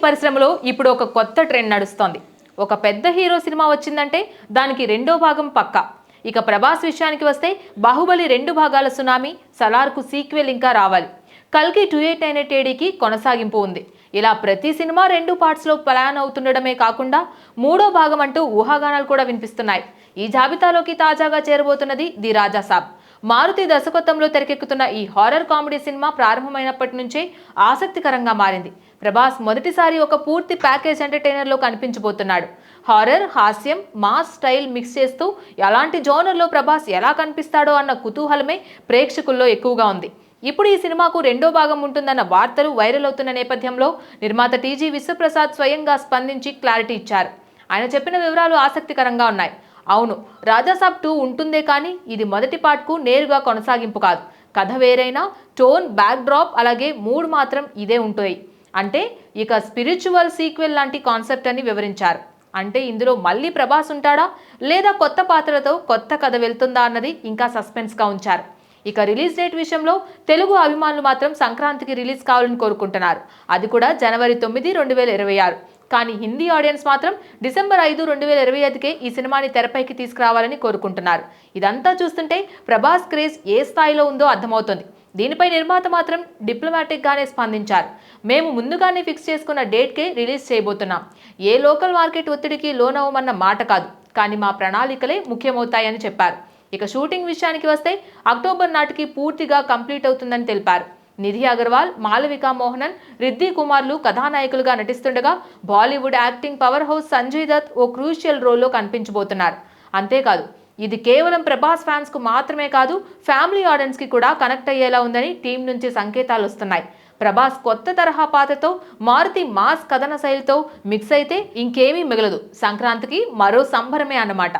పరిశ్రమలో ఇప్పుడు ఒక కొత్త ట్రెండ్ నడుస్తోంది. ఒక పెద్ద హీరో సినిమా వచ్చిందంటే దానికి రెండో భాగం పక్కా. ఇక ప్రభాస్ విషయానికి వస్తే బాహుబలి 2 భాగాల సునామీ, సలార్కు సీక్వెల్ ఇంకా రావాలి. కల్కి 2898 ఏడీకి కొనసాగింపు ఉంది. ఇలా ప్రతి సినిమా 2 పార్ట్స్లో ప్లాన్ అవుతుండడమే కాకుండా మూడో భాగం అంటూ ఊహాగానాలు కూడా వినిపిస్తున్నాయి. ఈ జాబితాలోకి తాజాగా చేరబోతున్నది ది రాజా సాబ్. మారుతి దర్శకత్వంలో తెరకెక్కుతున్న ఈ హారర్ కామెడీ సినిమా ప్రారంభమైనప్పటి నుంచే ఆసక్తికరంగా మారింది. ప్రభాస్ మొదటిసారి ఒక పూర్తి ప్యాకేజ్ ఎంటర్టైనర్లో కనిపించబోతున్నాడు. హారర్, హాస్యం, మాస్ స్టైల్ మిక్స్ చేస్తూ ఎలాంటి జోనర్లో ప్రభాస్ ఎలా కనిపిస్తాడో అన్న కుతూహలమే ప్రేక్షకుల్లో ఎక్కువగా ఉంది. ఇప్పుడు ఈ సినిమాకు రెండో భాగం ఉంటుందన్న వార్తలు వైరల్ అవుతున్న నేపథ్యంలో నిర్మాత టీజీ విశ్వప్రసాద్ స్వయంగా స్పందించి క్లారిటీ ఇచ్చారు. ఆయన చెప్పిన వివరాలు ఆసక్తికరంగా ఉన్నాయి. అవును, రాజాసాబ్ 2 ఉంటుందే కానీ ఇది మొదటి పార్ట్కు నేరుగా కొనసాగింపు కాదు. కథ వేరైనా టోన్, బ్యాక్ డ్రాప్ అలాగే మూడ్ మాత్రం ఇదే ఉంటాయి. అంటే ఇక స్పిరిచువల్ సీక్వెల్ లాంటి కాన్సెప్ట్ అని వివరించారు. అంటే ఇందులో మళ్ళీ ప్రభాస్ ఉంటాడా లేదా కొత్త పాత్రలతో కొత్త కథ వెళ్తుందా అన్నది ఇంకా సస్పెన్స్గా ఉంచారు. ఇక రిలీజ్ డేట్ విషయంలో తెలుగు అభిమానులు మాత్రం సంక్రాంతికి రిలీజ్ కావాలని కోరుకుంటున్నారు. అది కూడా జనవరి 9, 2026. కానీ హిందీ ఆడియన్స్ మాత్రం డిసెంబర్ 5, 2025కే ఈ సినిమాని తెరపైకి తీసుకురావాలని కోరుకుంటున్నారు. ఇదంతా చూస్తుంటే ప్రభాస్ క్రేజ్ ఏ స్థాయిలో ఉందో అర్థమవుతుంది. దీనిపై నిర్మాత మాత్రం డిప్లొమాటిక్గానే స్పందించారు. మేము ముందుగానే ఫిక్స్ చేసుకున్న డేట్కే రిలీజ్ చేయబోతున్నాం. ఏ లోకల్ మార్కెట్ ఒత్తిడికి లోనవ్వమన్న మాట కాదు, కానీ మా ప్రణాళికలే ముఖ్యమవుతాయని చెప్పారు. ఇక షూటింగ్ విషయానికి వస్తే అక్టోబర్ నాటికి పూర్తిగా కంప్లీట్ అవుతుందని తెలిపారు. నిధి అగర్వాల్, మాలవికా మోహనన్, రిద్ధి కుమార్లు కథానాయకులుగా నటిస్తుండగా Bollywood acting power house Sanjay Dutt ఓ క్రూషియల్ రోల్లో కనిపించబోతున్నారు. అంతేకాదు, ఇది కేవలం ప్రభాస్ ఫ్యాన్స్ కు మాత్రమే కాదు, ఫ్యామిలీ ఆడియన్స్ కి కూడా కనెక్ట్ అయ్యేలా ఉందని టీం నుంచి సంకేతాలు వస్తున్నాయి. ప్రభాస్ కొత్త తరహా పాత్రతో మారుతి మాస్ కథన శైలితో మిక్స్ అయితే ఇంకేమీ మిగలదు. సంక్రాంతికి మరో సంబరమే అన్నమాట.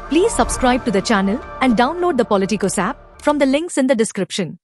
Please subscribe to the channel and download the Politicos app from the links in the description.